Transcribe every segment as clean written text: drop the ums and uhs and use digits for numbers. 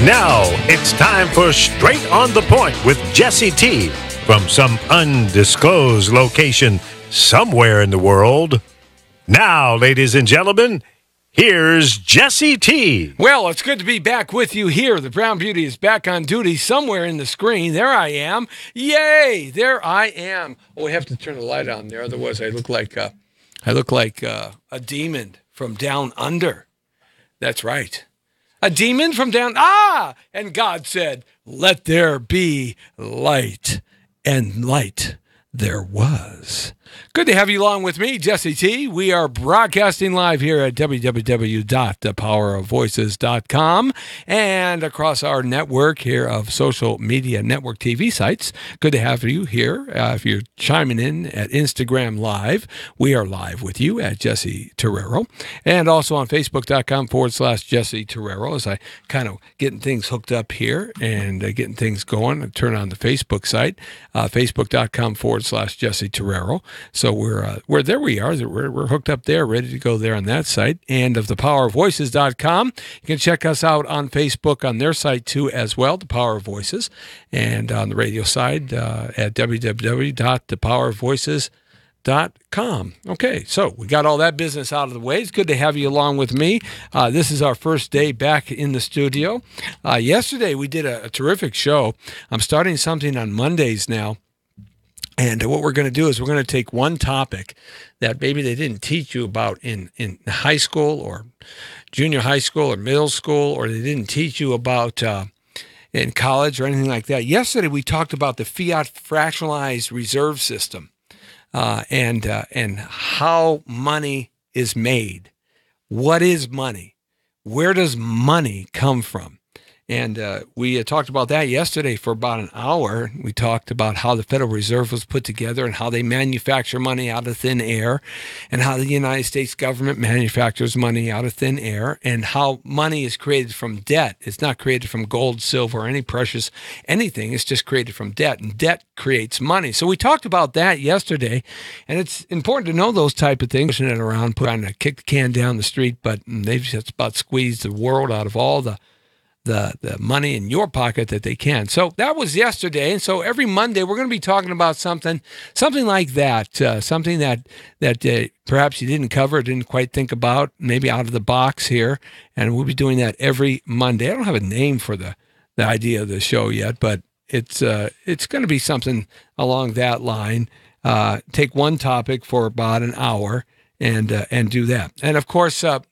Now it's time for Straight on the Point with Jesse T. from some undisclosed location somewhere in the world. Now, ladies and gentlemen, here's Jesse T. Well, it's good to be back with you here. The Brown Beauty is back on duty somewhere in the screen. There I am. Yay! There I am. Oh, we have to turn the light on there, otherwise I look like a demon from down under. That's right. A demon from down... And God said, let there be light. And light there was. Good to have you along with me, Jesse T. We are broadcasting live here at www.thepowerofvoices.com and across our network here of social media network TV sites. Good to have you here. If you're chiming in at Instagram Live, we are live with you at Jesse Torrero, and also on Facebook.com/Jesse Torrero as I kind of getting things hooked up here and getting things going. I turn on the Facebook site, Facebook.com/Jesse Torrero. So we're there. We are. We're hooked up there, ready to go there on that site. And of thepowerofvoices.com, you can check us out on Facebook on their site too as well, The Power of Voices, and on the radio side at www.thepowerofvoices.com. Okay, so we got all that business out of the way. It's good to have you along with me. This is our first day back in the studio. Yesterday we did a terrific show. I'm starting something on Mondays now. And what we're going to do is we're going to take one topic that maybe they didn't teach you about in high school or junior high school or middle school, or they didn't teach you about in college or anything like that. Yesterday, we talked about the fiat fractionalized reserve system and how money is made. What is money? Where does money come from? And we talked about that yesterday for about an hour. We talked about how the Federal Reserve was put together and how they manufacture money out of thin air, and how the United States government manufactures money out of thin air, and how money is created from debt. It's not created from gold, silver, or any precious anything. It's just created from debt, and debt creates money. So we talked about that yesterday, and it's important to know those type of things. Pushing it around, trying to kick the can down the street, but they've just about squeezed the world out of all the money in your pocket that they can. So that was yesterday. And so every Monday we're going to be talking about something like that, something that perhaps you didn't cover, didn't quite think about, maybe out of the box here. And we'll be doing that every Monday. I don't have a name for the idea of the show yet, but it's going to be something along that line. Take one topic for about an hour and do that. And of course, on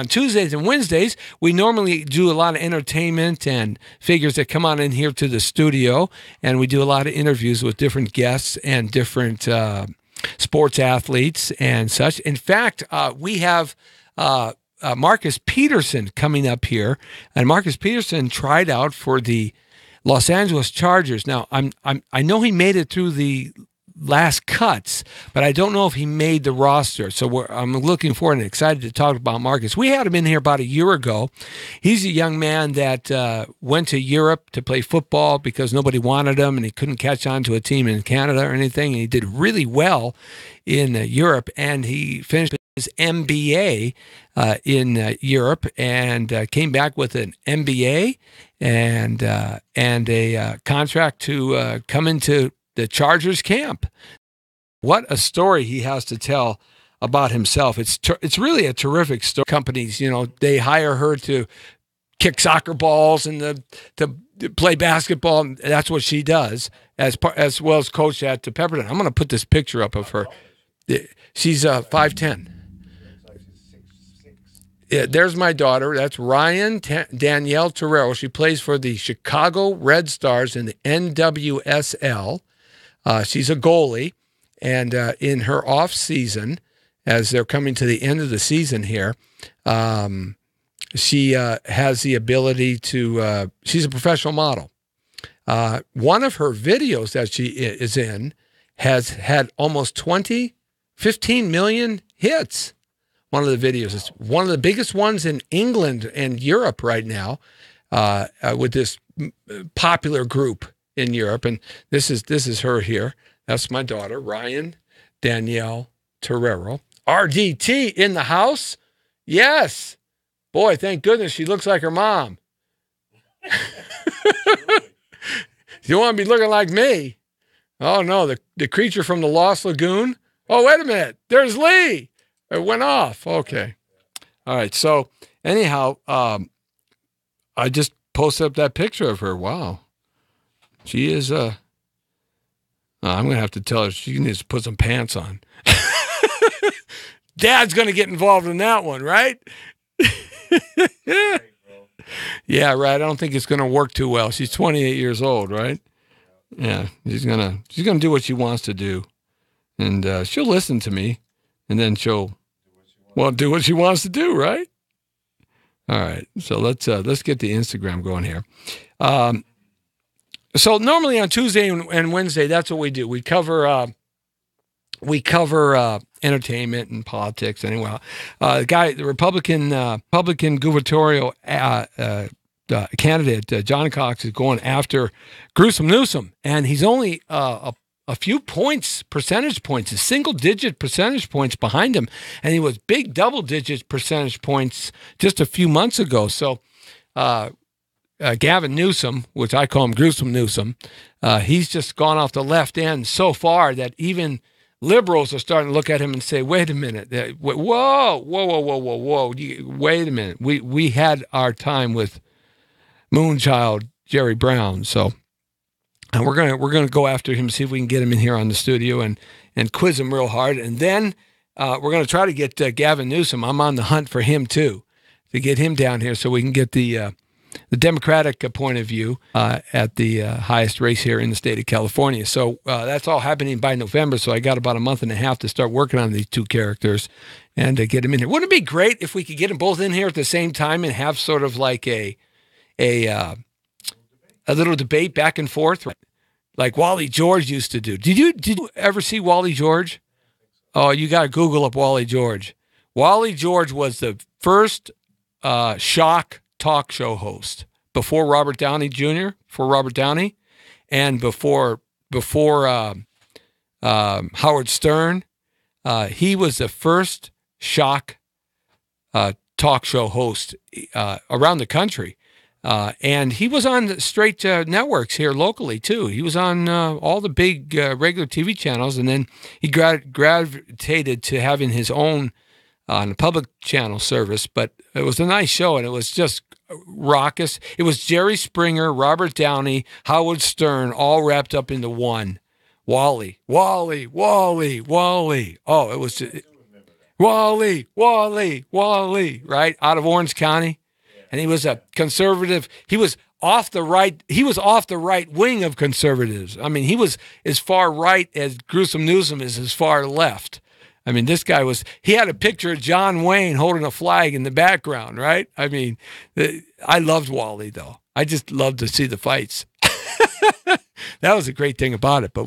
Tuesdays and Wednesdays, we normally do a lot of entertainment and figures that come on in here to the studio, and we do a lot of interviews with different guests and different sports athletes and such. In fact, we have Marcus Peterson coming up here, and Marcus Peterson tried out for the Los Angeles Chargers. Now, I know he made it through the last cuts, but I don't know if he made the roster. So I'm looking forward and excited to talk about Marcus. We had him in here about a year ago. He's a young man that went to Europe to play football because nobody wanted him and he couldn't catch on to a team in Canada or anything. And he did really well in Europe, and he finished his MBA in Europe and came back with an MBA and a contract to come into the Chargers camp. What a story he has to tell about himself. It's really a terrific story. Companies, they hire her to kick soccer balls and to play basketball. That's what she does, as well as coach at Pepperton. I'm going to put this picture up of her. She's 5'10". Yeah, there's my daughter. That's Ryan Danielle Torrero. She plays for the Chicago Red Stars in the NWSL. She's a goalie, and in her off season, as they're coming to the end of the season here, she has the ability to. She's a professional model. One of her videos that she is in has had almost 15 million hits. One of the videos is one of the biggest ones in England and Europe right now, with this popular group in Europe. And this is her here. That's my daughter, Ryan Danielle Torrero. RDT in the house. Yes. Boy, thank goodness she looks like her mom. You want to be looking like me? Oh, no, the creature from the Lost Lagoon? Oh, wait a minute. There's Lee. It went off. Okay. All right. So anyhow, I just posted up that picture of her. Wow. She is, I'm going to have to tell her she needs to put some pants on. Dad's going to get involved in that one, right? Yeah, right. I don't think it's going to work too well. She's 28 years old, right? Yeah, she's gonna do what she wants to do, and she'll listen to me, and then she'll do what she wants to do, right? All right. So let's get the Instagram going here. So normally on Tuesday and Wednesday, that's what we do. We cover entertainment and politics. Anyway, the Republican gubernatorial candidate, John Cox, is going after Gruesome Newsom, and he's only a few percentage points, a single-digit percentage points behind him, and he was big double-digit percentage points just a few months ago. So Gavin Newsom, which I call him Gruesome Newsom, he's just gone off the left end so far that even liberals are starting to look at him and say, wait a minute, whoa, wait a minute. We had our time with Moonchild Jerry Brown. So and we're gonna go after him, see if we can get him in here on the studio and quiz him real hard. And then we're gonna try to get Gavin Newsom. I'm on the hunt for him too, to get him down here so we can get the Democratic point of view at the highest race here in the state of California. So that's all happening by November. So I got about a month and a half to start working on these two characters and get them in here. Wouldn't it be great if we could get them both in here at the same time and have sort of like a little debate back and forth, like Wally George used to do? Did you ever see Wally George? Oh, you got to Google up Wally George. Wally George was the first shock talk show host before Robert Downey Jr., and before Howard Stern. He was the first shock talk show host around the country. And he was on the straight networks here locally, too. He was on all the big regular TV channels, and then he gravitated to having his own on a public channel service. But it was a nice show, and it was just raucous. It was Jerry Springer, Robert Downey, Howard Stern, all wrapped up into one. Wally. Oh, it was Wally, right? Out of Orange County. And he was a conservative. He was off the right wing of conservatives. I mean, he was as far right as Gruesome Newsom is as far left. I mean, this guy he had a picture of John Wayne holding a flag in the background, right? I mean, I loved Wally, though. I just loved to see the fights. That was a great thing about it. But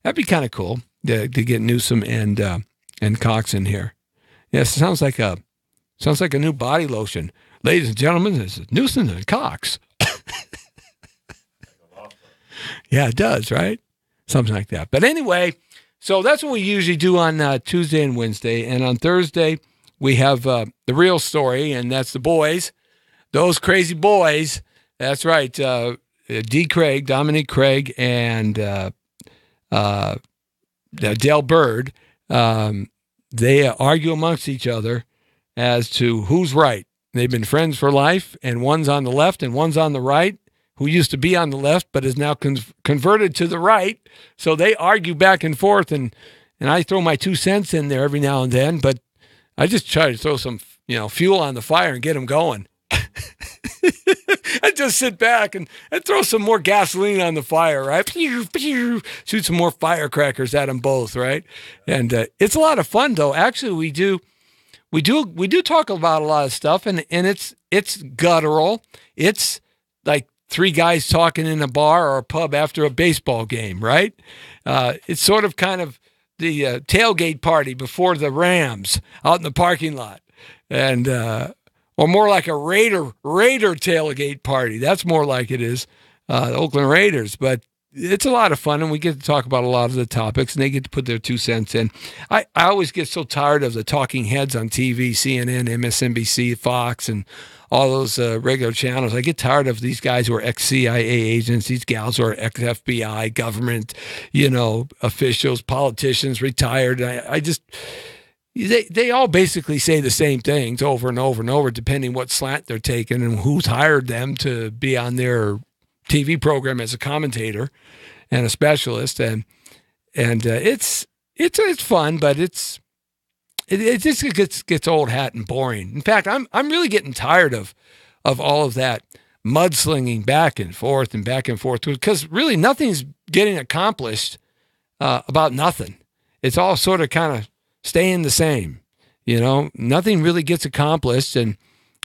that'd be kind of cool to get Newsom and Cox in here. Yes, it sounds like a new body lotion. Ladies and gentlemen, this is Newsom and Cox. Yeah, it does, right? Something like that. But anyway, so that's what we usually do on Tuesday and Wednesday. And on Thursday, we have the real story, and that's the boys, those crazy boys. That's right. Dominic Craig, and Dale Bird. They argue amongst each other as to who's right. They've been friends for life, and one's on the left and one's on the right, who used to be on the left but is now converted to the right. So they argue back and forth, and I throw my 2 cents in there every now and then, but I just try to throw some fuel on the fire and get them going. I just sit back and throw some more gasoline on the fire, right? Shoot some more firecrackers at them both, right? And it's a lot of fun, though. Actually, we do talk about a lot of stuff, and it's guttural. It's like three guys talking in a bar or a pub after a baseball game, right? It's sort of kind of the tailgate party before the Rams out in the parking lot, and or more like a Raider tailgate party. That's more like it is the Oakland Raiders, but it's a lot of fun, and we get to talk about a lot of the topics, and they get to put their 2 cents in. I always get so tired of the talking heads on TV, CNN, MSNBC, Fox, and all those regular channels. I get tired of these guys who are ex-CIA agents, these gals who are ex-FBI, government, officials, politicians, retired. I just, they all basically say the same things over and over and over, depending what slant they're taking and who's hired them to be on their TV program as a commentator and a specialist. And it's fun, but it just gets old hat and boring. In fact, I'm really getting tired of all of that mudslinging back and forth because really nothing's getting accomplished about nothing. It's all sort of kind of staying the same. Nothing really gets accomplished, and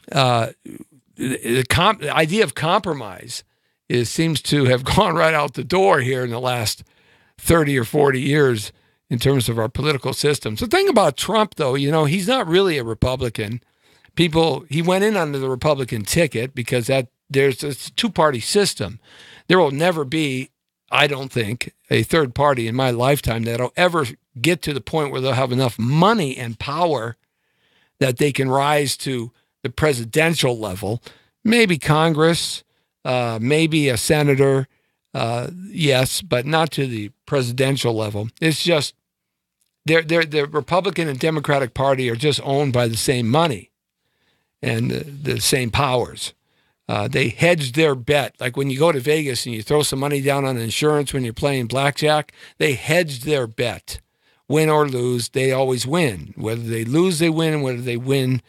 the idea of compromise seems to have gone right out the door here in the last 30 or 40 years in terms of our political system. So the thing about Trump, though, he's not really a Republican. He went in under the Republican ticket because there's a two-party system. There will never be, I don't think, a third party in my lifetime that'll ever get to the point where they'll have enough money and power that they can rise to the presidential level. Maybe Congress, maybe a senator, yes, but not to the presidential level. It's just the Republican and Democratic Party are just owned by the same money and the same powers. They hedge their bet. Like when you go to Vegas and you throw some money down on insurance when you're playing blackjack, they hedge their bet. Win or lose, they always win. Whether they lose, they win. Whether they win,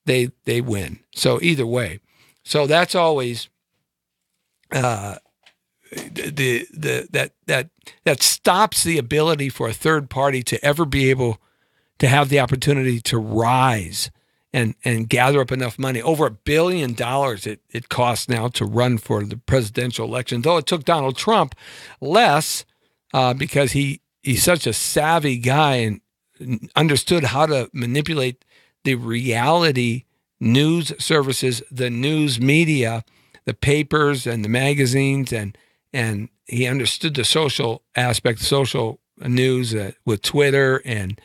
they win. So either way. So that's always that stops the ability for a third party to ever be able to have the opportunity to rise and gather up enough money. Over $1 billion it costs now to run for the presidential election, though it took Donald Trump less because he's such a savvy guy and understood how to manipulate the reality news services, the news media, the papers and the magazines, and he understood the social aspect, social news with Twitter and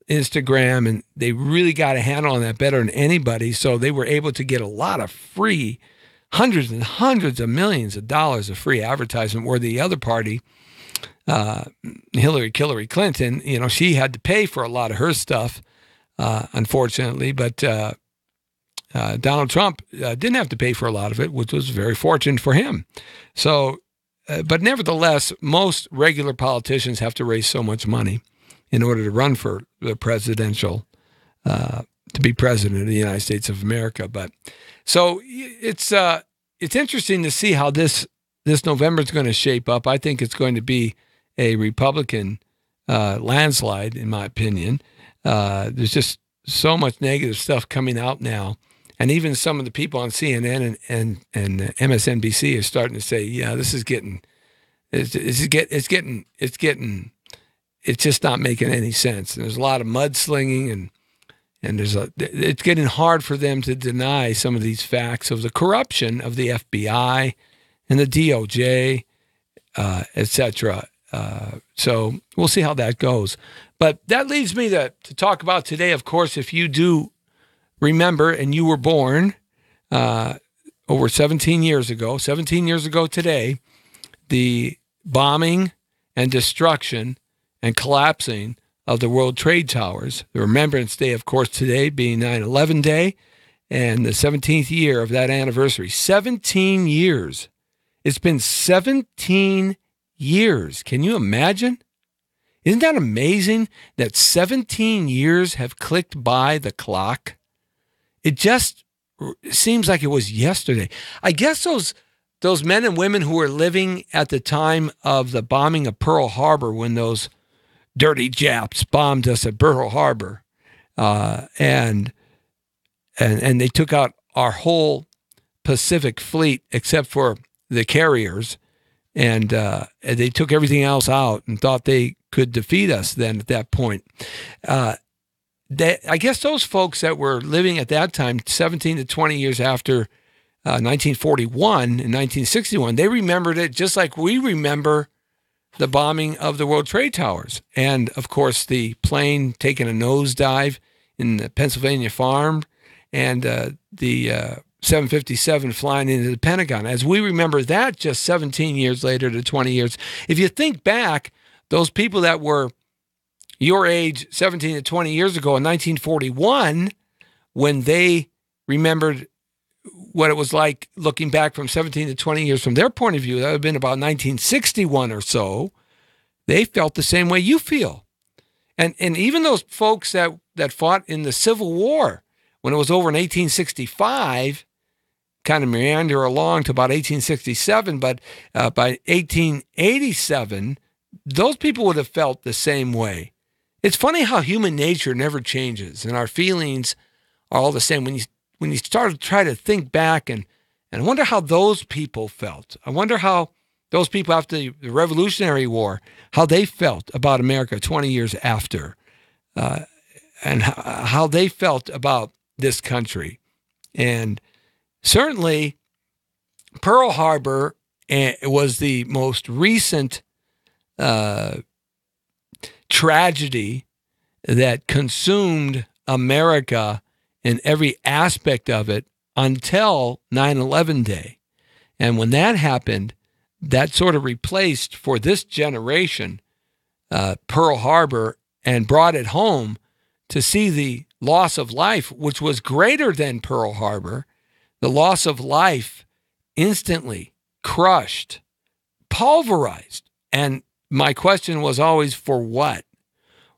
Instagram, and they really got a handle on that better than anybody. So they were able to get a lot of free, hundreds and hundreds of millions of dollars of free advertisement, where the other party, Hillary Clinton, she had to pay for a lot of her stuff, unfortunately, but Donald Trump didn't have to pay for a lot of it, which was very fortunate for him. So, but nevertheless, most regular politicians have to raise so much money in order to run for the presidential, to be president of the United States of America. But so it's interesting to see how this November is going to shape up. I think it's going to be a Republican landslide, in my opinion. There's just so much negative stuff coming out now. And even some of the people on CNN and MSNBC are starting to say, yeah, this is it's just not making any sense. And there's a lot of mudslinging and it's getting hard for them to deny some of these facts of the corruption of the FBI and the DOJ, et cetera. So we'll see how that goes. But that leads me to talk about today, of course, if you do remember, and you were born over 17 years ago today, the bombing and destruction and collapsing of the World Trade Towers. The Remembrance Day, of course, today being 9/11 Day, and the 17th year of that anniversary. 17 years. It's been 17 years. Can you imagine? Isn't that amazing that 17 years have clicked by the clock? It just seems like it was yesterday. I guess those men and women who were living at the time of the bombing of Pearl Harbor, when those dirty Japs bombed us at Pearl Harbor, and they took out our whole Pacific fleet except for the carriers, and they took everything else out and thought they could defeat us then at that point. I guess those folks that were living at that time, 17 to 20 years after 1941 and 1961, they remembered it just like we remember the bombing of the World Trade Towers. And, of course, the plane taking a nosedive in the Pennsylvania farm, and the 757 flying into the Pentagon. As we remember that just 17 years later to 20 years, if you think back, those people that were your age 17 to 20 years ago in 1941, when they remembered what it was like looking back from 17 to 20 years from their point of view, that would have been about 1961 or so, they felt the same way you feel. And even those folks that fought in the Civil War, when it was over in 1865, kind of meander along to about 1867, but by 1887, those people would have felt the same way. It's funny how human nature never changes, and our feelings are all the same. When you start to try to think back, and I wonder how those people felt. I wonder how those people after the Revolutionary War, how they felt about America 20 years after, and how they felt about this country. And certainly, Pearl Harbor was the most recent tragedy that consumed America in every aspect of it until 9/11 day. And when that happened, that sort of replaced for this generation Pearl Harbor and brought it home to see the loss of life, which was greater than Pearl Harbor, the loss of life instantly crushed, pulverized. And my question was always, for what?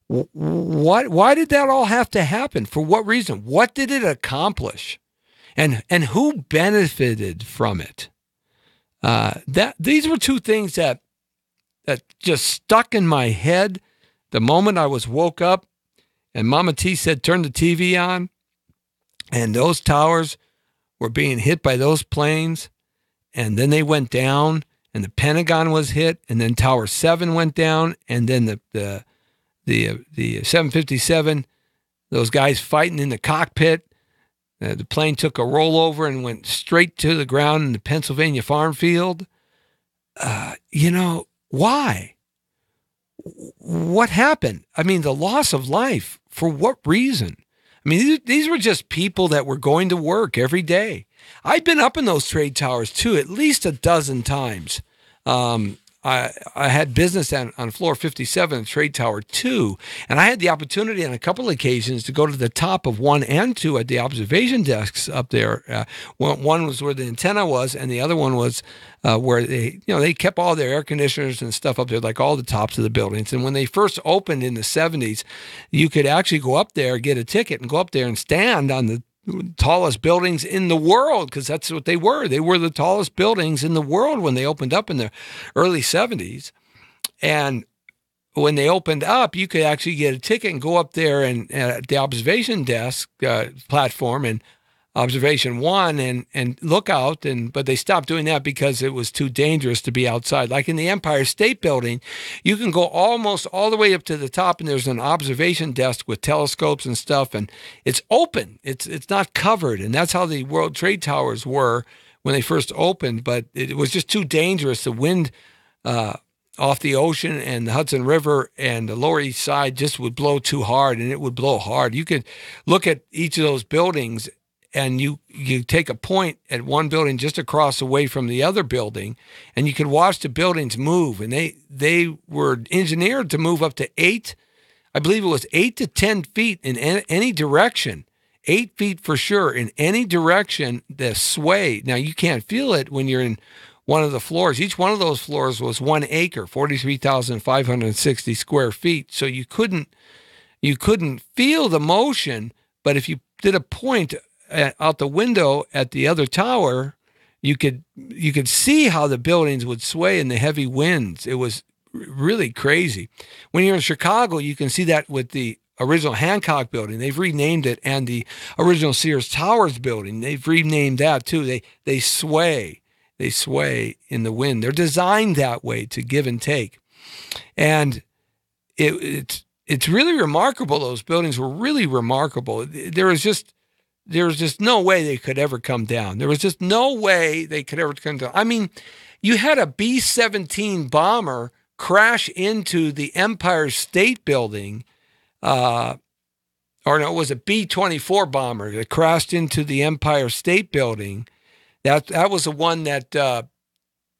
Why did that all have to happen? For what reason? What did it accomplish? And who benefited from it? These were two things that just stuck in my head the moment I was woke up and Mama T said, turn the TV on, and those towers were being hit by those planes, and then they went down, and the Pentagon was hit, and then Tower 7 went down, and then the 757, those guys fighting in the cockpit, the plane took a rollover and went straight to the ground in the Pennsylvania farm field. Why? What happened? I mean, the loss of life. For what reason? I mean, these were just people that were going to work every day. I've been up in those trade towers, too, at least a dozen times. I had business on floor 57 of Trade Tower 2, and I had the opportunity on a couple of occasions to go to the top of 1 and 2 at the observation desks up there. One was where the antenna was, and the other one was where they kept all their air conditioners and stuff up there, like all the tops of the buildings. And when they first opened in the 70s, you could actually go up there, get a ticket, and go up there and stand on the tallest buildings in the world, because that's what they were. They were the tallest buildings in the world when they opened up in the early 70s. And when they opened up, you could actually get a ticket and go up there and at the observation desk platform and observation 1 and look out. But they stopped doing that because it was too dangerous to be outside. Like in the Empire State Building, you can go almost all the way up to the top, and there's an observation desk with telescopes and stuff, and it's open. It's not covered, and that's how the World Trade Towers were when they first opened. But it was just too dangerous. The wind off the ocean and the Hudson River and the Lower East Side just would blow too hard, and it would blow hard. You could look at each of those buildings, and you take a point at one building just across away from the other building, and you could watch the buildings move. And they were engineered to move up to 8 to 10 feet in any direction. 8 feet for sure in any direction, the sway. Now, you can't feel it when you're in one of the floors. Each one of those floors was 1 acre, 43,560 square feet. So you couldn't feel the motion, but if you did a point out the window at the other tower, you could see how the buildings would sway in the heavy winds. It was really crazy. When you're in Chicago, you can see that with the original Hancock building. They've renamed it, and the original Sears Towers building, they've renamed that too. They sway. They sway in the wind. They're designed that way to give and take. And it's really remarkable. Those buildings were really remarkable. There was just no way they could ever come down. There was just no way they could ever come down. I mean, you had a B-17 bomber crash into the Empire State Building or no, it was a B-24 bomber that crashed into the Empire State Building. That was the one that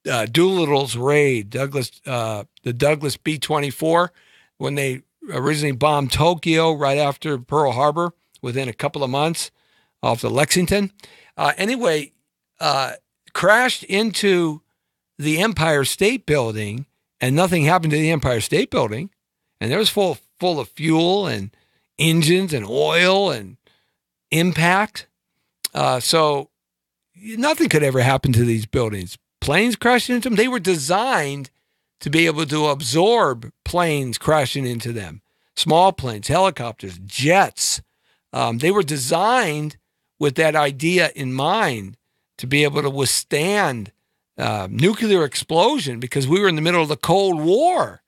Doolittle's raid, the Douglas B-24, when they originally bombed Tokyo right after Pearl Harbor, within a couple of months off the Lexington. Crashed into the Empire State Building, and nothing happened to the Empire State Building. And it was full of fuel and engines and oil and impact. So nothing could ever happen to these buildings. Planes crashing into them, they were designed to be able to absorb planes crashing into them. Small planes, helicopters, jets. They were designed with that idea in mind to be able to withstand nuclear explosion, because we were in the middle of the Cold War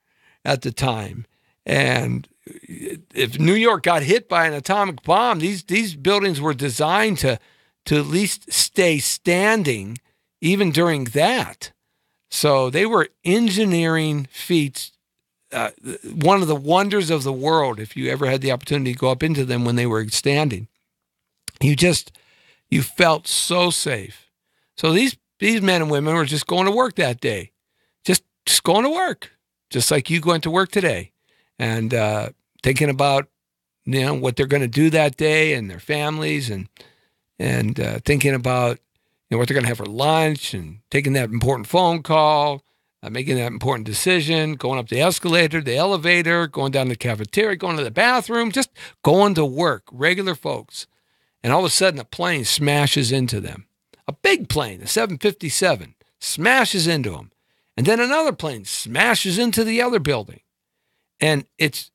at the time. And if New York got hit by an atomic bomb, these buildings were designed to at least stay standing even during that. So they were engineering feats, one of the wonders of the world, if you ever had the opportunity to go up into them when they were standing. You felt so safe. So these men and women were just going to work that day, just going to work, just like you going to work today, and thinking about what they're going to do that day and their families, and thinking about what they're going to have for lunch, and taking that important phone call, making that important decision, going up the escalator, the elevator, going down to the cafeteria, going to the bathroom, just going to work, regular folks. And all of a sudden, a plane smashes into them. A big plane, a 757, smashes into them. And then another plane smashes into the other building. And it's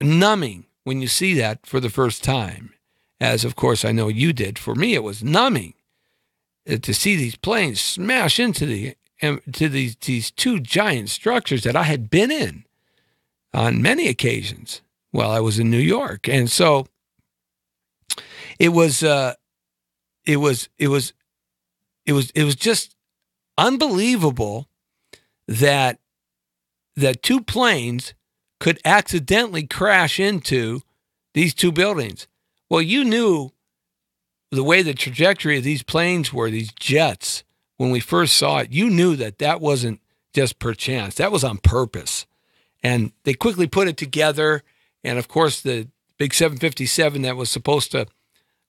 numbing when you see that for the first time, as of course I know you did. For me, it was numbing to see these planes smash into these two giant structures that I had been in on many occasions while I was in New York. And so it was just unbelievable that two planes could accidentally crash into these two buildings. Well, you knew the way the trajectory of these planes were, these jets, when we first saw it, you knew that wasn't just per chance. That was on purpose. And they quickly put it together. And of course, the big 757 that was supposed to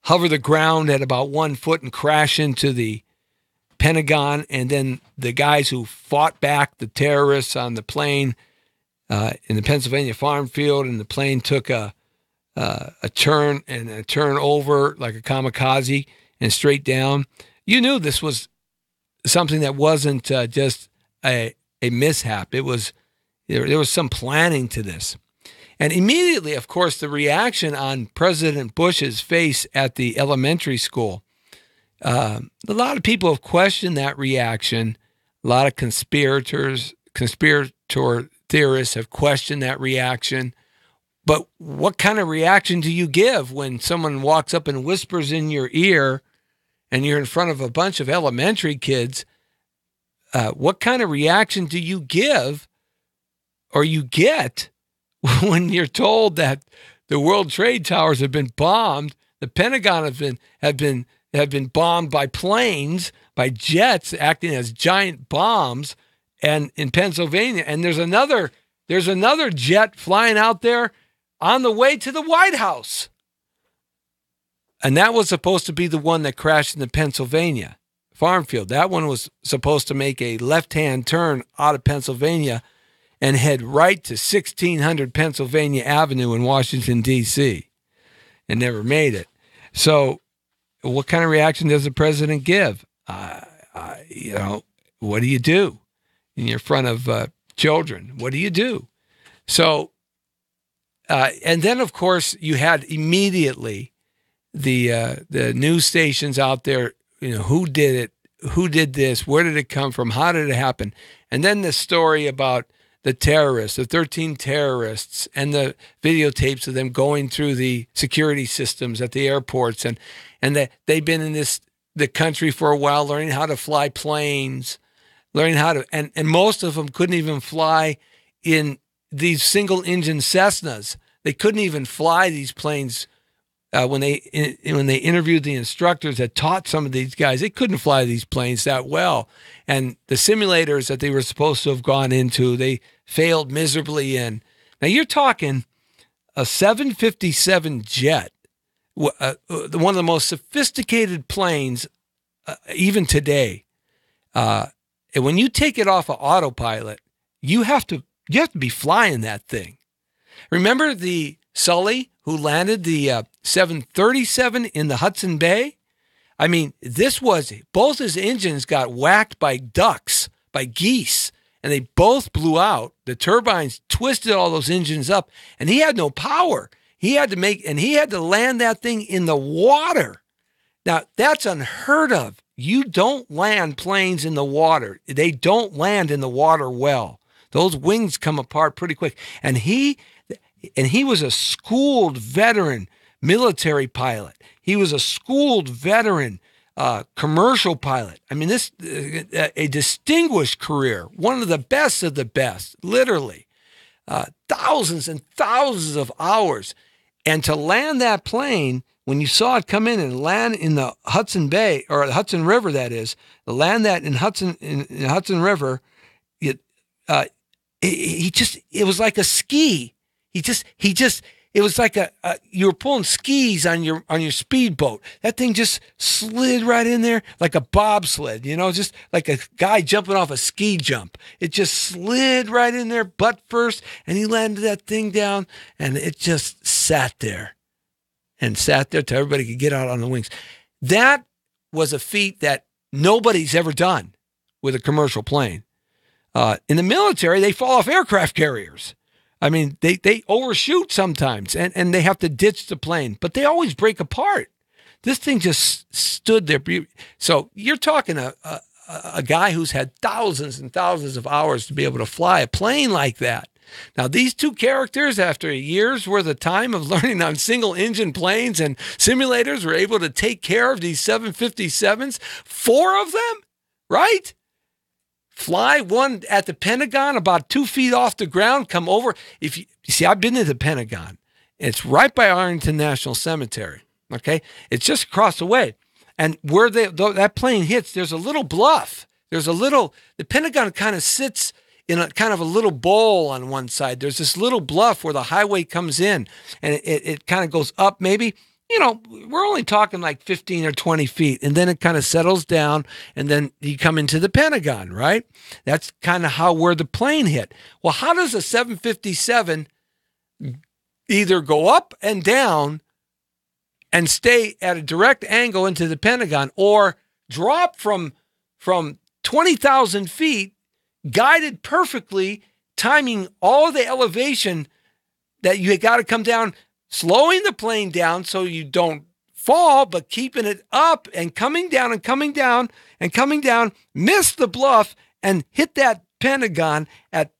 hover the ground at about 1 foot and crash into the Pentagon, and then the guys who fought back the terrorists on the plane in the Pennsylvania farm field, and the plane took a turn over like a kamikaze and straight down. You knew this was something that wasn't just a mishap. There was some planning to this. And immediately, of course, the reaction on President Bush's face at the elementary school, a lot of people have questioned that reaction. A lot of conspirator theorists have questioned that reaction. But what kind of reaction do you give when someone walks up and whispers in your ear and you're in front of a bunch of elementary kids? What kind of reaction do you give or you get when you're told that the World Trade Towers have been bombed, the Pentagon have been bombed by planes, by jets acting as giant bombs, and in Pennsylvania, and there's another jet flying out there on the way to the White House. And that was supposed to be the one that crashed in the Pennsylvania farm field. That one was supposed to make a left-hand turn out of Pennsylvania and head right to 1600 Pennsylvania Avenue in Washington, D.C., and never made it. So what kind of reaction does the president give? What do you do in your front of children? What do you do? So, and then, of course, you had immediately the news stations out there, who did it? Who did this? Where did it come from? How did it happen? And then the story about the terrorists, the 13 terrorists, and the videotapes of them going through the security systems at the airports, and that they've been in the country for a while, learning how to fly planes, learning how to, and most of them couldn't even fly in these single engine Cessnas They couldn't even fly these planes when they interviewed the instructors that taught some of these guys. They couldn't fly these planes that well. And the simulators that they were supposed to have gone into, they failed miserably in. Now, you're talking a 757 jet, one of the most sophisticated planes even today. And when you take it off of autopilot, you have to be flying that thing. Remember the Sully who landed the 737 in the Hudson Bay? I mean, both his engines got whacked by ducks, by geese, and they both blew out. The turbines twisted all those engines up, and he had no power. He had to land that thing in the water. Now, that's unheard of. You don't land planes in the water. They don't land in the water well. Those wings come apart pretty quick. And he was a schooled veteran military pilot. He was a schooled veteran commercial pilot. I mean, a distinguished career, one of the best, literally. Thousands and thousands of hours. And to land that plane, when you saw it come in and land in the Hudson Bay, or the Hudson River, that is, to land that in Hudson River, it was like a ski. It was like you were pulling skis on your speedboat. That thing just slid right in there like a bobsled, just like a guy jumping off a ski jump. It just slid right in there butt first, and he landed that thing down, and it just sat there till everybody could get out on the wings. That was a feat that nobody's ever done with a commercial plane. In the military, they fall off aircraft carriers. I mean, they overshoot sometimes, and they have to ditch the plane, but they always break apart. This thing just stood there. So you're talking a guy who's had thousands and thousands of hours to be able to fly a plane like that. Now, these two characters, after a year's worth of time of learning on single-engine planes and simulators, were able to take care of these 757s, 4 of them, right? Fly one at the Pentagon about 2 feet off the ground, come over. You see, I've been to the Pentagon. It's right by Arlington National Cemetery, okay? It's just across the way. And where that plane hits, there's a little bluff. The Pentagon kind of sits in a kind of a little bowl on one side. There's this little bluff where the highway comes in, and it kind of goes up maybe. We're only talking like 15 or 20 feet, and then it kind of settles down, and then you come into the Pentagon, right? That's kind of where the plane hit. Well, how does a 757 either go up and down and stay at a direct angle into the Pentagon, or drop from 20,000 feet, guided perfectly, timing all the elevation that you got to come down, slowing the plane down so you don't fall, but keeping it up and coming down and coming down and coming down, miss the bluff and hit that Pentagon at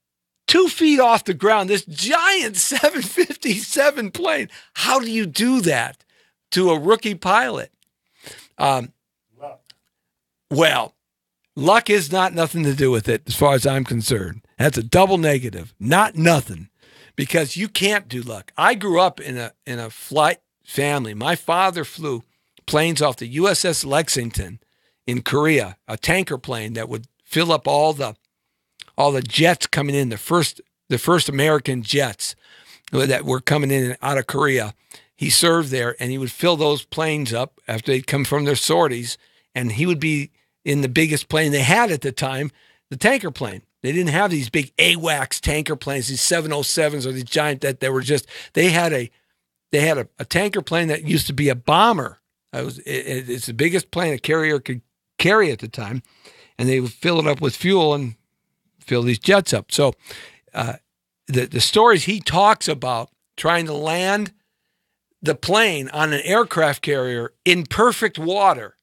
2 feet off the ground, this giant 757 plane. How do you do that to a rookie pilot? Well, luck is not nothing to do with it as far as I'm concerned. That's a double negative, not nothing. Because you can't do luck. I grew up in a flight family. My father flew planes off the USS Lexington in Korea, a tanker plane that would fill up all the jets coming in, the first American jets that were coming in and out of Korea. He served there, and he would fill those planes up after they'd come from their sorties, and he would be in the biggest plane they had at the time, the tanker plane. They didn't have these big AWACS tanker planes, these 707s or these giant that they were just. They had a tanker plane that used to be a bomber. It's the biggest plane a carrier could carry at the time, and they would fill it up with fuel and fill these jets up. So the stories he talks about trying to land the plane on an aircraft carrier in perfect water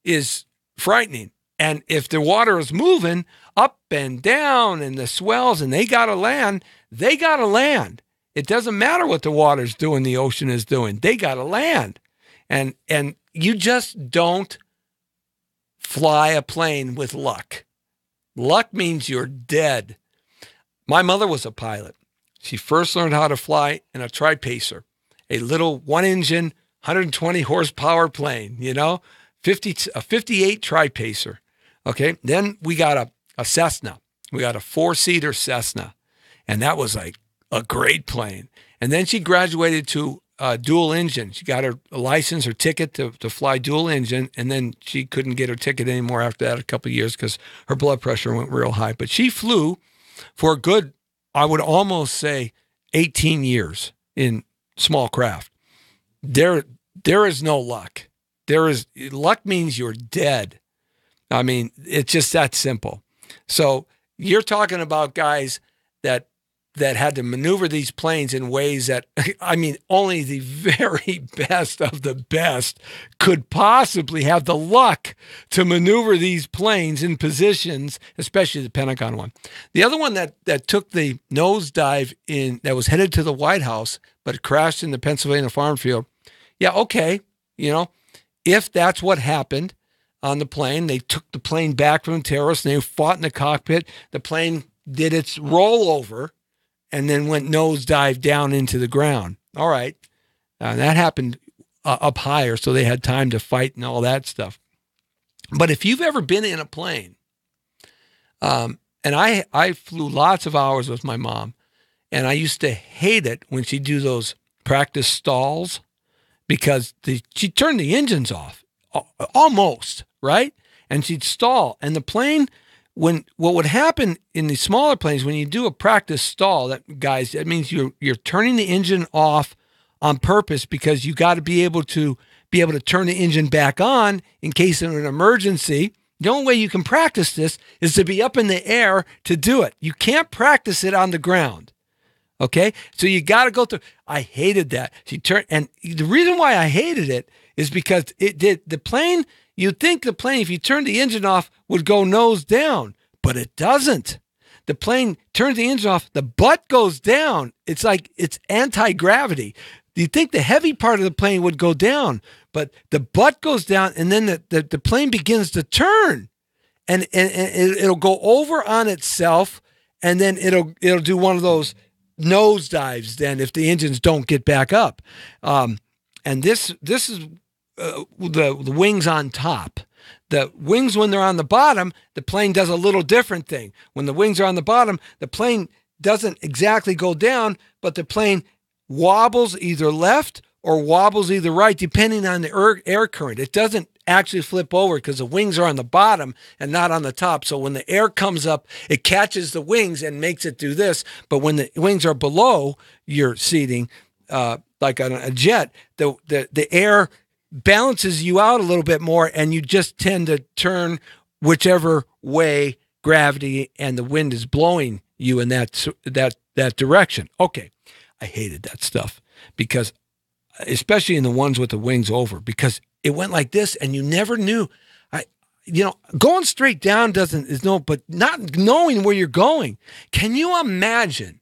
is frightening. And if the water is moving up and down and the swells and they got to land, they got to land. It doesn't matter what the water's doing, the ocean is doing. They got to land. And you just don't fly a plane with luck. Luck means you're dead. My mother was a pilot. She first learned how to fly in a tripacer, a little one-engine, 120 horsepower plane, a 58 tripacer. Okay. Then we got a Cessna. We got a 4-seater Cessna. And that was like a great plane. And then she graduated to dual engine. She got her license, her ticket to fly dual engine. And then she couldn't get her ticket anymore after that a couple of years because her blood pressure went real high. But she flew for a good, I would almost say, 18 years in small craft. There is no luck. Luck means you're dead. I mean, it's just that simple. So you're talking about guys that had to maneuver these planes in ways that, I mean, only the very best of the best could possibly have the luck to maneuver these planes in positions, especially the Pentagon one. The other one that took the nosedive that was headed to the White House, but crashed in the Pennsylvania farm field. Yeah, okay, if that's what happened on the plane, they took the plane back from the terrorists and they fought in the cockpit. The plane did its rollover and then went nosedive down into the ground. All right. That happened up higher, so they had time to fight and all that stuff. But if you've ever been in a plane, and I flew lots of hours with my mom, and I used to hate it when she'd do those practice stalls because she turned the engines off, almost, right? And she'd stall. And the plane, what would happen in the smaller planes, when you do a practice stall, that means you're turning the engine off on purpose because you got to be able to turn the engine back on in case of an emergency. The only way you can practice this is to be up in the air to do it. You can't practice it on the ground. Okay? So you got to go through. I hated that. And the reason why I hated it is because the plane, you'd think the plane, if you turned the engine off, would go nose down, but it doesn't. The plane turns the engine off, the butt goes down. It's like it's anti-gravity. You'd think the heavy part of the plane would go down, but the butt goes down, and then the plane begins to turn, and it'll go over on itself, and then it'll do one of those nosedives then if the engines don't get back up. And this is the wings on top. The wings, when they're on the bottom, the plane does a little different thing. When the wings are on the bottom, the plane doesn't exactly go down, but the plane wobbles either left or wobbles either right, depending on the air current. It doesn't actually flip over because the wings are on the bottom and not on the top. So when the air comes up, it catches the wings and makes it do this. But when the wings are below your seating, like on a jet, the air balances you out a little bit more, and you just tend to turn whichever way gravity and the wind is blowing you in that direction. Okay, I hated that stuff because, especially in the ones with the wings over, because it went like this, and you never knew. Going straight down but not knowing where you're going. Can you imagine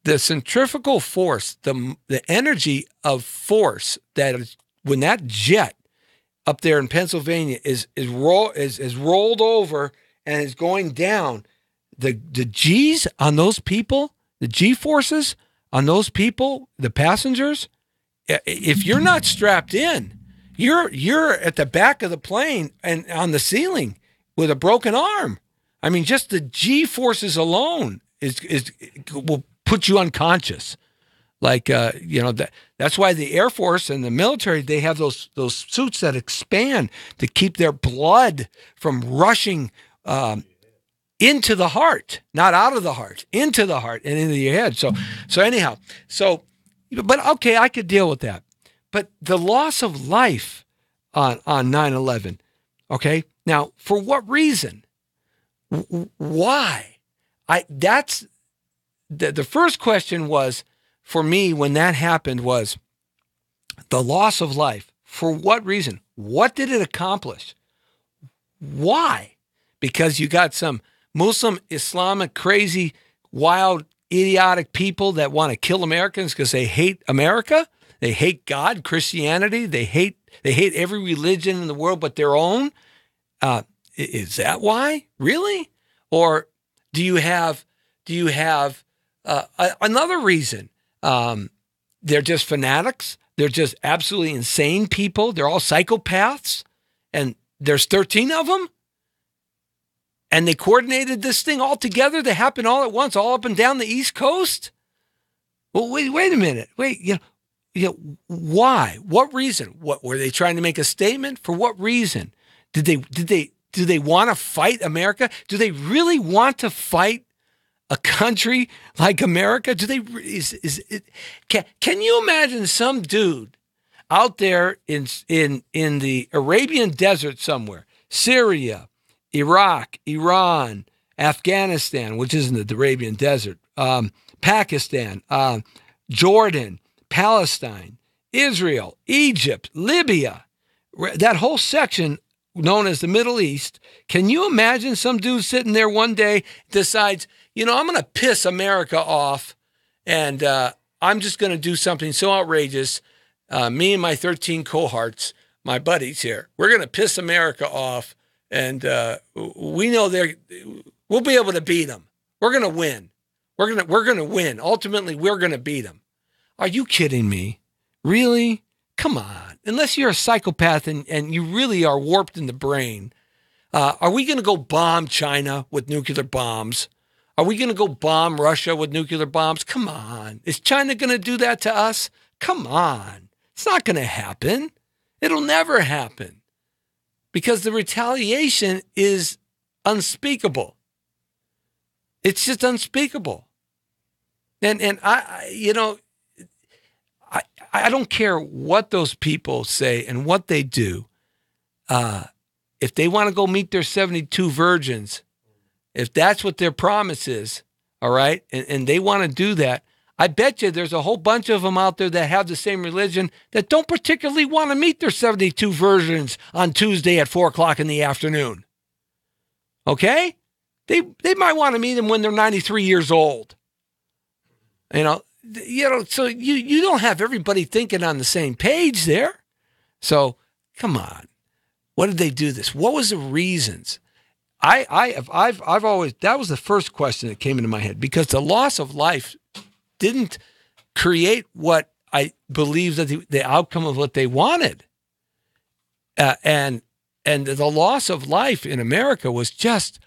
the centrifugal force, the energy of force that is when that jet up there in Pennsylvania is rolled over and is going down? The G's on those people, the G forces on those people, the passengers, if you're not strapped in, you're at the back of the plane and on the ceiling with a broken arm. I mean, just the G forces alone will put you unconscious. Like that's why the Air Force and the military, they have those suits that expand to keep their blood from rushing into the heart, not out of the heart, into the heart and into your head. So anyhow, but okay, I could deal with that. But the loss of life on 9/11, okay? Now, for what reason? Why? That's the first question was, for me, when that happened, was the loss of life. For what reason? What did it accomplish? Why? Because you got some Muslim, Islamic, crazy, wild, idiotic people that want to kill Americans because they hate America. They hate God, Christianity. They hate every religion in the world but their own. Is that why? Really? Or do you have Another reason, they're just fanatics. They're just absolutely insane people. They're all psychopaths. And there's 13 of them. And they coordinated this thing all together to happen all at once, all up and down the East Coast. Well, wait a minute. Why? What reason? What were they trying to make a statement? For what reason? Do they want to fight America? Do they really want to fight a country like America? Do they? Can you imagine some dude out there in the Arabian desert somewhere, Syria, Iraq, Iran, Afghanistan, which isn't the Arabian desert, Pakistan, Jordan, Palestine, Israel, Egypt, Libya, that whole section known as the Middle East. Can you imagine some dude sitting there one day decides, I'm going to piss America off, and I'm just going to do something so outrageous. Me and my 13 cohorts, my buddies here, we're going to piss America off, and we know we'll be able to beat them. We're going to win. We're going to win. Ultimately, we're going to beat them. Are you kidding me? Really? Come on. Unless you're a psychopath and you really are warped in the brain, are we going to go bomb China with nuclear bombs? Are we going to go bomb Russia with nuclear bombs? Come on. Is China going to do that to us? Come on. It's not going to happen. It'll never happen because the retaliation is unspeakable. It's just unspeakable. And I don't care what those people say and what they do. If they want to go meet their 72 virgins, if that's what their promise is, all right, and they want to do that, I bet you there's a whole bunch of them out there that have the same religion that don't particularly want to meet their 72 virgins on Tuesday at 4 o'clock in the afternoon. Okay? They might want to meet them when they're 93 years old. So you don't have everybody thinking on the same page there. So come on, what did they do this? What was the reasons? I've always, that was the first question that came into my head, because the loss of life didn't create what I believe that the outcome of what they wanted, and the loss of life in America was just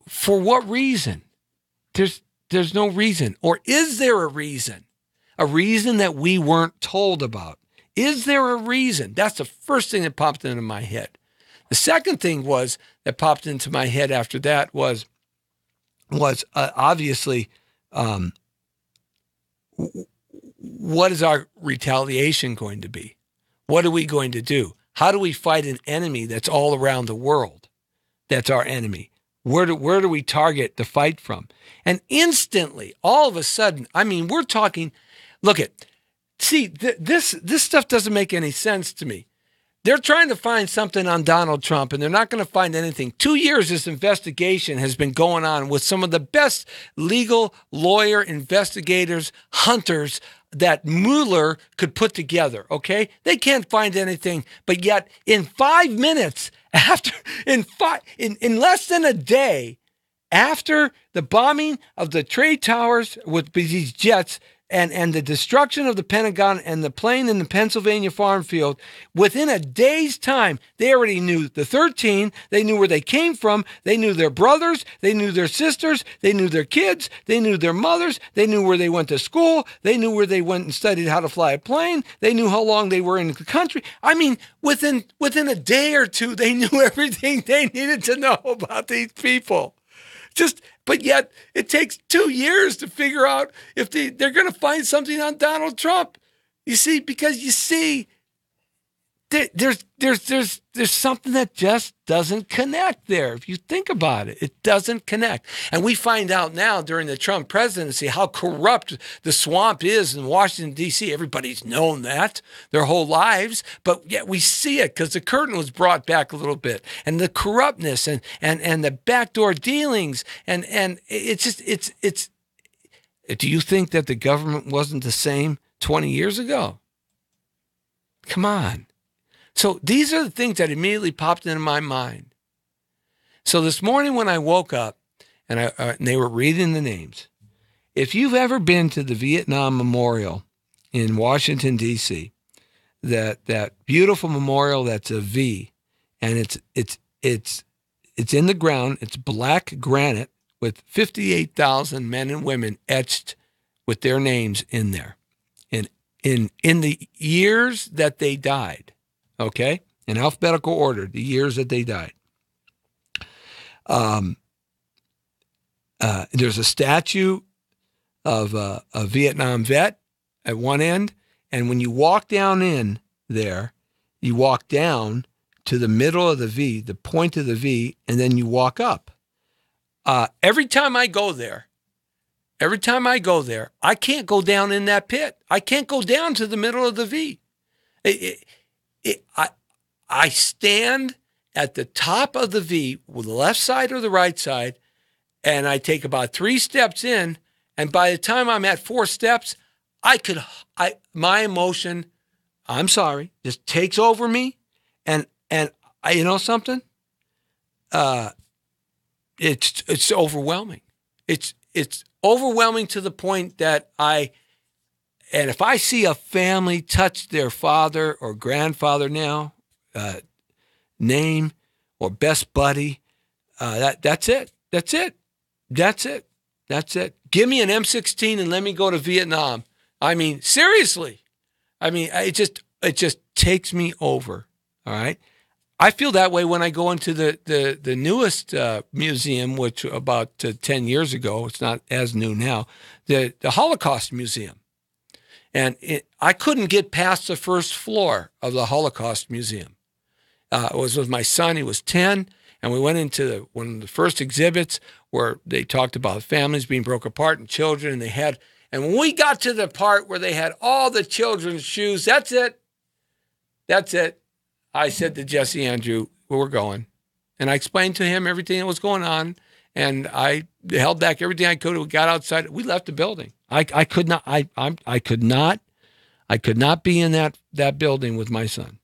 for what reason? There's no reason. Or is there a reason? A reason that we weren't told about? Is there a reason? That's the first thing that popped into my head. The second thing that popped into my head after that was obviously, what is our retaliation going to be? What are we going to do? How do we fight an enemy that's all around the world? That's our enemy. Where do we target the fight from? And instantly, all of a sudden, we're talking, this stuff doesn't make any sense to me. They're trying to find something on Donald Trump, and they're not going to find anything. 2 years this investigation has been going on with some of the best legal lawyer investigators, hunters that Mueller could put together, okay? They can't find anything, but yet in 5 minutes, in less than a day after the bombing of the trade towers with these jets and the destruction of the Pentagon and the plane in the Pennsylvania farm field, within a day's time, they already knew the 13, they knew where they came from, they knew their brothers, they knew their sisters, they knew their kids, they knew their mothers, they knew where they went to school, they knew where they went and studied how to fly a plane, they knew how long they were in the country. Within a day or two, they knew everything they needed to know about these people. But yet it takes 2 years to figure out if they're going to find something on Donald Trump. You see, because there's something that just doesn't connect there. If you think about it, it doesn't connect. And we find out now during the Trump presidency how corrupt the swamp is in Washington, D.C. Everybody's known that their whole lives, but yet we see it because the curtain was brought back a little bit, and the corruptness and the backdoor dealings, and it's. Do you think that the government wasn't the same 20 years ago? Come on. So these are the things that immediately popped into my mind. So this morning when I woke up and they were reading the names, If you've ever been to the Vietnam Memorial in Washington, D.C., that beautiful memorial that's a V, and it's in the ground. It's black granite with 58,000 men and women etched with their names in there, in the years that they died. Okay, in alphabetical order, the years that they died. There's a statue of a Vietnam vet at one end, and when you walk down in there, you walk down to the middle of the V, the point of the V, and then you walk up. Every time I go there, I can't go down in that pit. I can't go down to the middle of the V. I stand at the top of the V, with the left side or the right side, and I take about 3 steps in, and by the time I'm at 4 steps, my emotion, I'm sorry, just takes over me, and you know something? It's overwhelming. It's overwhelming to the point that if I see a family touch their father or grandfather now, name or best buddy, that's it. Give me an M16 and let me go to Vietnam. I mean, seriously. I mean, it just takes me over. All right. I feel that way when I go into the newest museum, which about 10 years ago, it's not as new now, the Holocaust Museum. And I couldn't get past the first floor of the Holocaust Museum. It was with my son. He was 10. And we went into one of the first exhibits where they talked about families being broke apart and children. And when we got to the part where they had all the children's shoes, that's it. I said to Jesse Andrew, well, we're going. And I explained to him everything that was going on. And I held back everything I could. We got outside. We left the building. I could not be in that building with my son,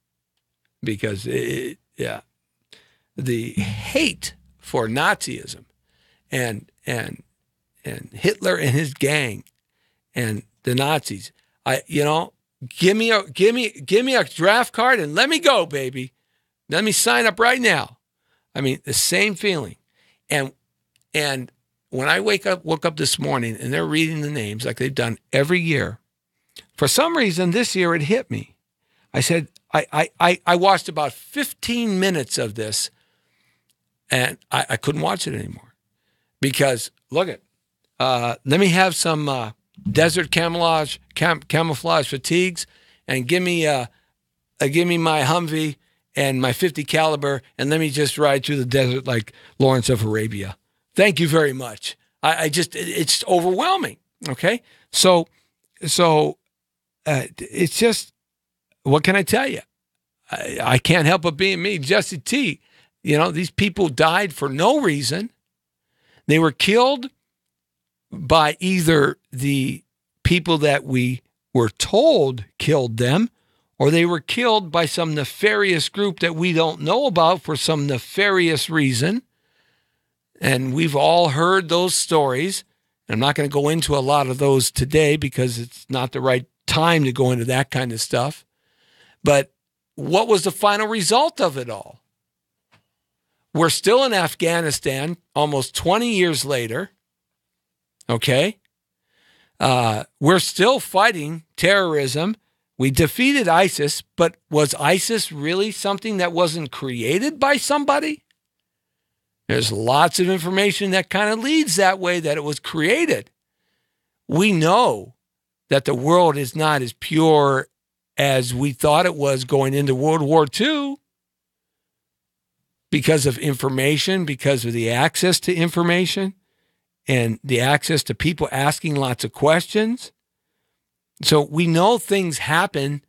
because the hate for Nazism and Hitler and his gang and the Nazis. Give me a draft card and let me go, baby. Let me sign up right now. I mean, the same feeling. And when I woke up this morning and they're reading the names like they've done every year, for some reason this year it hit me. I said, I watched about 15 minutes of this, and I couldn't watch it anymore, because look let me have some desert camouflage fatigues, and give me my Humvee and my 50 caliber, and let me just ride through the desert like Lawrence of Arabia. Thank you very much. It's overwhelming. Okay, so it's just, what can I tell you? I can't help but being me, Jesse T. These people died for no reason. They were killed by either the people that we were told killed them, or they were killed by some nefarious group that we don't know about for some nefarious reason. And we've all heard those stories. I'm not going to go into a lot of those today because it's not the right time to go into that kind of stuff. But what was the final result of it all? We're still in Afghanistan almost 20 years later. Okay? We're still fighting terrorism. We defeated ISIS, but was ISIS really something that wasn't created by somebody? There's lots of information that kind of leads that way, that it was created. We know that the world is not as pure as we thought it was going into World War II, because of information, because of the access to information and the access to people asking lots of questions. So we know things happen,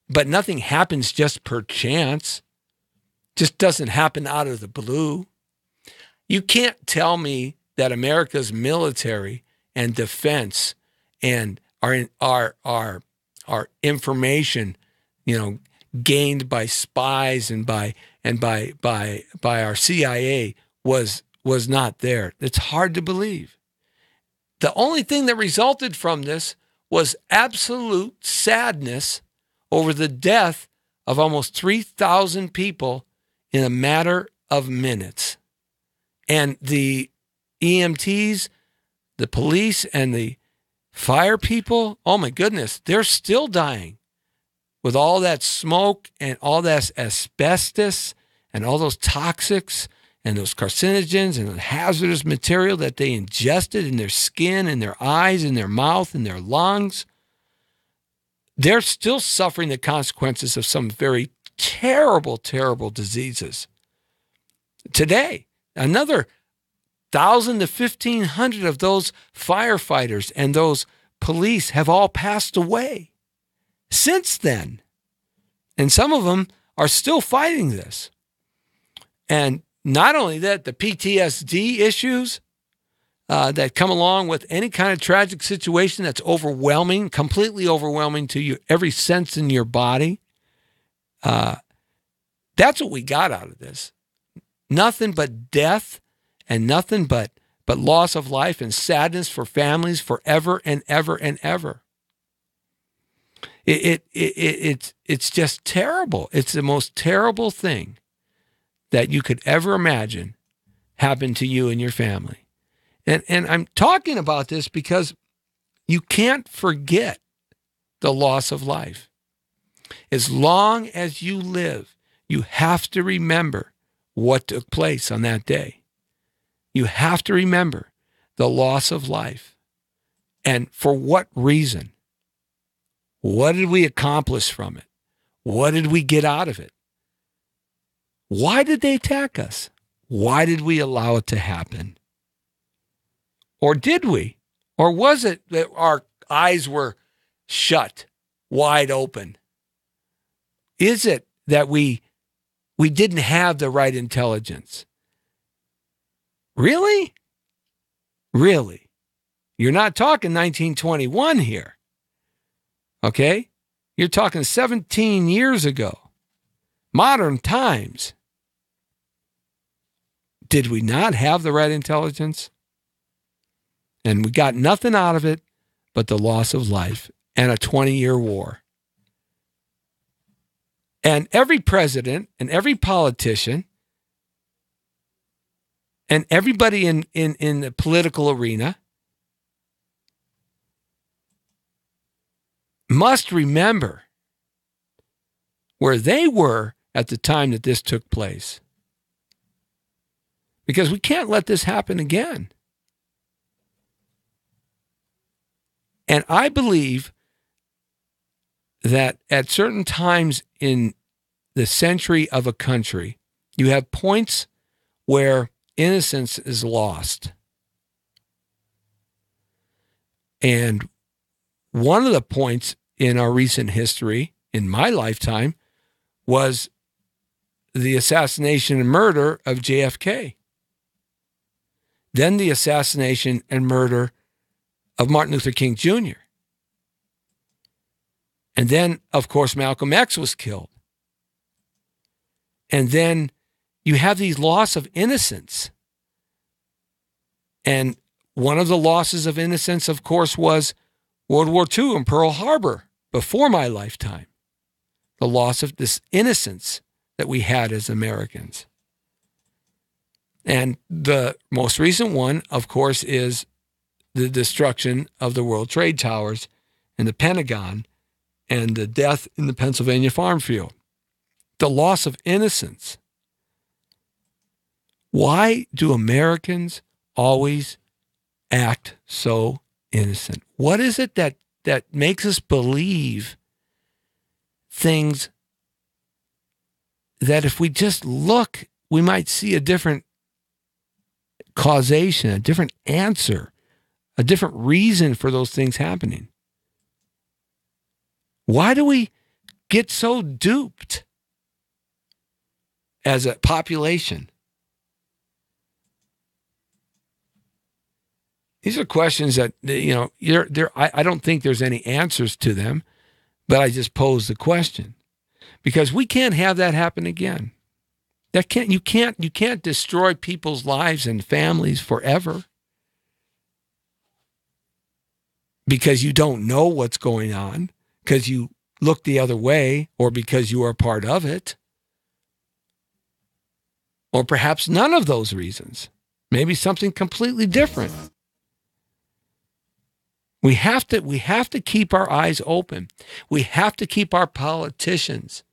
but nothing happens just per chance. Just doesn't happen out of the blue. You can't tell me that America's military and defense and our information, gained by spies and by our CIA was not there. It's hard to believe. the only thing that resulted from this was absolute sadness over the death of almost 3,000 people in a matter of minutes. And the EMTs, the police, and the fire people, oh my goodness, they're still dying with all that smoke and all that asbestos and all those toxics and those carcinogens and the hazardous material that they ingested in their skin, in their eyes, in their mouth, in their lungs. They're still suffering the consequences of some very terrible, terrible diseases. Today, another 1,000 to 1,500 of those firefighters and those police have all passed away since then. And some of them are still fighting this. And not only that, the PTSD issues that come along with any kind of tragic situation that's overwhelming, completely overwhelming to you, every sense in your body. That's what we got out of this. Nothing but death and nothing but loss of life and sadness for families forever and ever and ever. It's just terrible. It's the most terrible thing that you could ever imagine happen to you and your family. And I'm talking about this because you can't forget the loss of life. As long as you live, you have to remember what took place on that day. You have to remember the loss of life. And for what reason? What did we accomplish from it? What did we get out of it? Why did they attack us? Why did we allow it to happen? Or did we? Or was it that our eyes were shut, wide open? Is it that we didn't have the right intelligence? Really? Really? You're not talking 1921 here. Okay? You're talking 17 years ago. Modern times. Did we not have the right intelligence? And we got nothing out of it but the loss of life and a 20-year war. And every president and every politician and everybody in the political arena must remember where they were at the time that this took place. Because we can't let this happen again. And I believe that at certain times in the century of a country, you have points where innocence is lost. And one of the points in our recent history, in my lifetime, was the assassination and murder of JFK. Then the assassination and murder of Martin Luther King Jr. And then, of course, Malcolm X was killed. And then you have these loss of innocence. And one of the losses of innocence, of course, was World War II and Pearl Harbor before my lifetime. The loss of this innocence that we had as Americans. And the most recent one, of course, is the destruction of the World Trade Towers and the Pentagon and the death in the Pennsylvania farm field. The loss of innocence. Why do Americans always act so innocent? What is it that makes us believe things that if we just look, we might see a different causation, a different answer, a different reason for those things happening? Why do we get so duped as a population? These are questions that, I don't think there's any answers to them, but I just pose the question because we can't have that happen again. You can't destroy people's lives and families forever. because you don't know what's going on, because you look the other way, or because you are part of it, or perhaps none of those reasons. Maybe something completely different. We have to keep our eyes open. We have to keep our politicians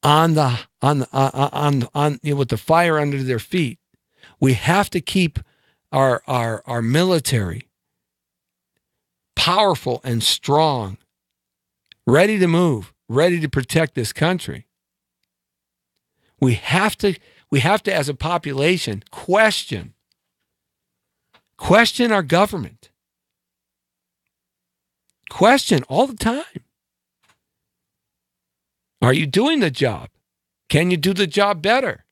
with the fire under their feet. We have to keep our military powerful and strong, ready to move, ready to protect this country. We have to, as a population, question our government. Question all the time. Are you doing the job? Can you do the job better?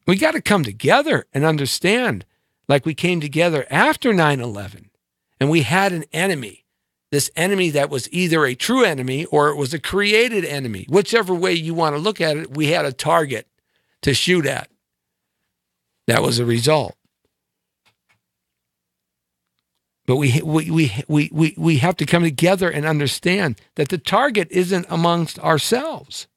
We got to come together and understand, like we came together after 9/11, and we had an enemy. This enemy that was either a true enemy or it was a created enemy. Whichever way you want to look at it, we had a target to shoot at. That was the result. But we have to come together and understand that the target isn't amongst ourselves.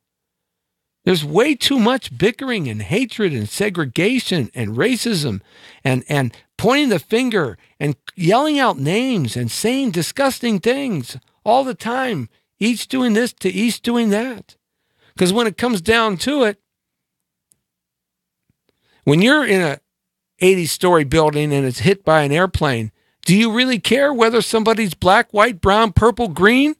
There's way too much bickering and hatred and segregation and racism and pointing the finger and yelling out names and saying disgusting things all the time. Each doing this to each doing that. Because when it comes down to it, when you're in a 80-story building and it's hit by an airplane, do you really care whether somebody's black, white, brown, purple, green?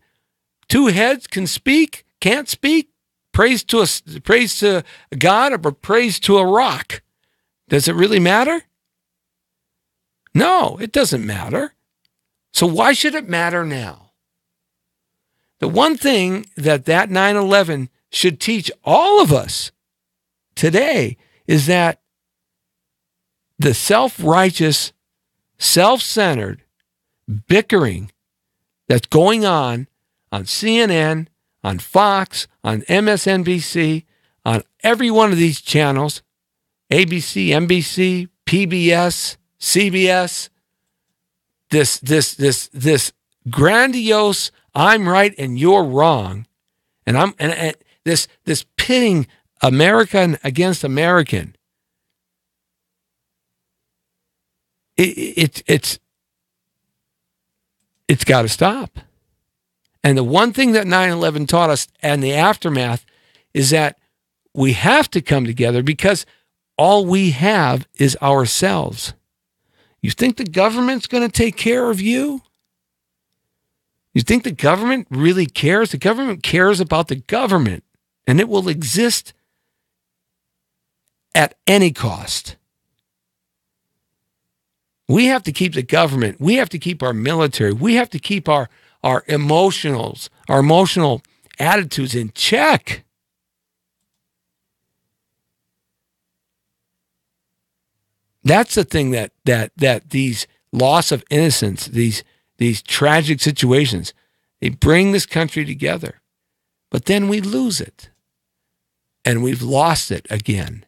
Two heads can speak, can't speak? Praise to God or praise to a rock? Does it really matter? No, it doesn't matter. So why should it matter now? The one thing that 9/11 should teach all of us today is that the self-righteous, self-centered bickering that's going on CNN, on Fox, on MSNBC, on every one of these channels, ABC, NBC, PBS, CBS, this grandiose I'm right and you're wrong, and this pitting American against American. It's got to stop. And the one thing that 9/11 taught us and the aftermath is that we have to come together because all we have is ourselves. You think the government's going to take care of you? You think the government really cares? The government cares about the government, and it will exist at any cost. We have to keep the government. We have to keep our military. We have to keep our emotional attitudes in check. That's the thing that these loss of innocence, these tragic situations, they bring this country together. But then we lose it. And we've lost it again.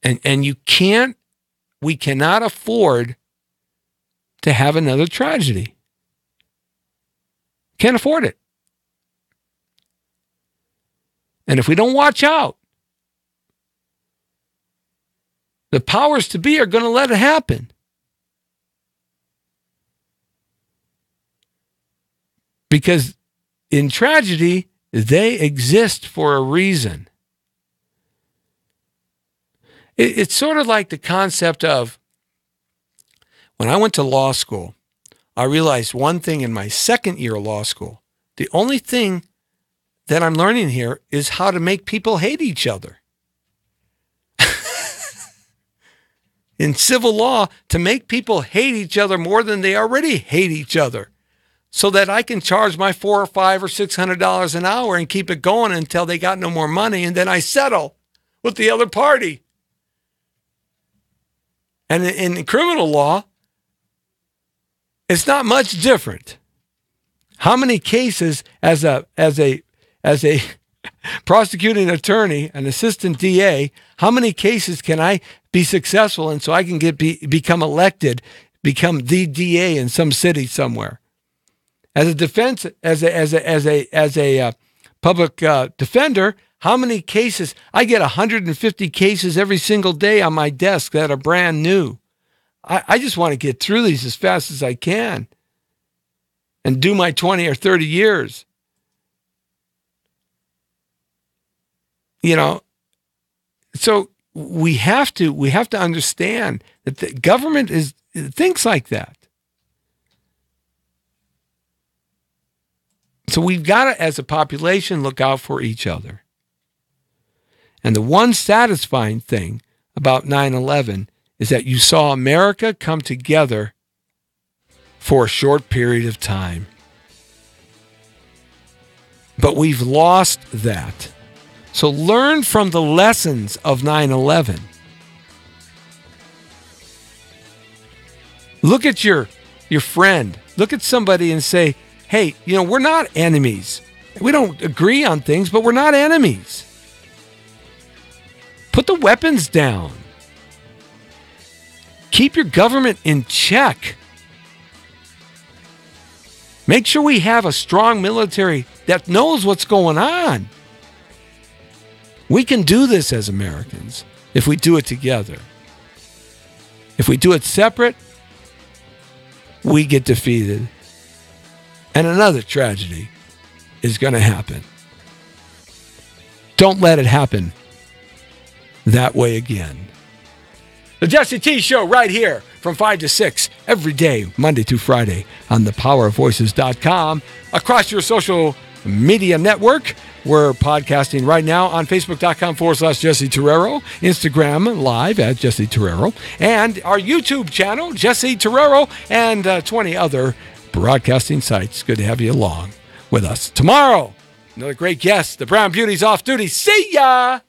And we cannot afford to have another tragedy. Can't afford it. And if we don't watch out, the powers to be are going to let it happen. Because in tragedy, they exist for a reason. It's sort of like the concept of, when I went to law school, I realized one thing in my second year of law school. The only thing that I'm learning here is how to make people hate each other. In civil law, to make people hate each other more than they already hate each other, so that I can charge my $400 or $500 or $600 an hour and keep it going until they got no more money, and then I settle with the other party. And in criminal law, it's not much different. How many cases as a prosecuting attorney, an assistant DA, how many cases can I be successful in so I can become elected, become the DA in some city somewhere? As a defense, as a public defender, how many cases? I get 150 cases every single day on my desk that are brand new. I just want to get through these as fast as I can and do my 20 or 30 years. You know, so we have to understand that the government thinks like that. So we've got to, as a population, look out for each other. And the one satisfying thing about 9/11 is that you saw America come together for a short period of time. But we've lost that. So learn from the lessons of 9/11. Look at your friend. Look at somebody and say, hey, you know, we're not enemies. We don't agree on things, but we're not enemies. Put the weapons down. Keep your government in check. Make sure we have a strong military that knows what's going on. We can do this as Americans if we do it together. If we do it separate, we get defeated. And another tragedy is going to happen. Don't let it happen that way again. The Jesse T Show right here from 5 to 6 every day, Monday through Friday on thepowerofvoices.com. Across your social media network, we're podcasting right now on Facebook.com/Jesse Torrero, Instagram live at Jesse Torrero, and our YouTube channel, Jesse Torrero, and 20 other broadcasting sites. Good to have you along with us. Tomorrow, another great guest. The Brown Beauty's off duty. See ya!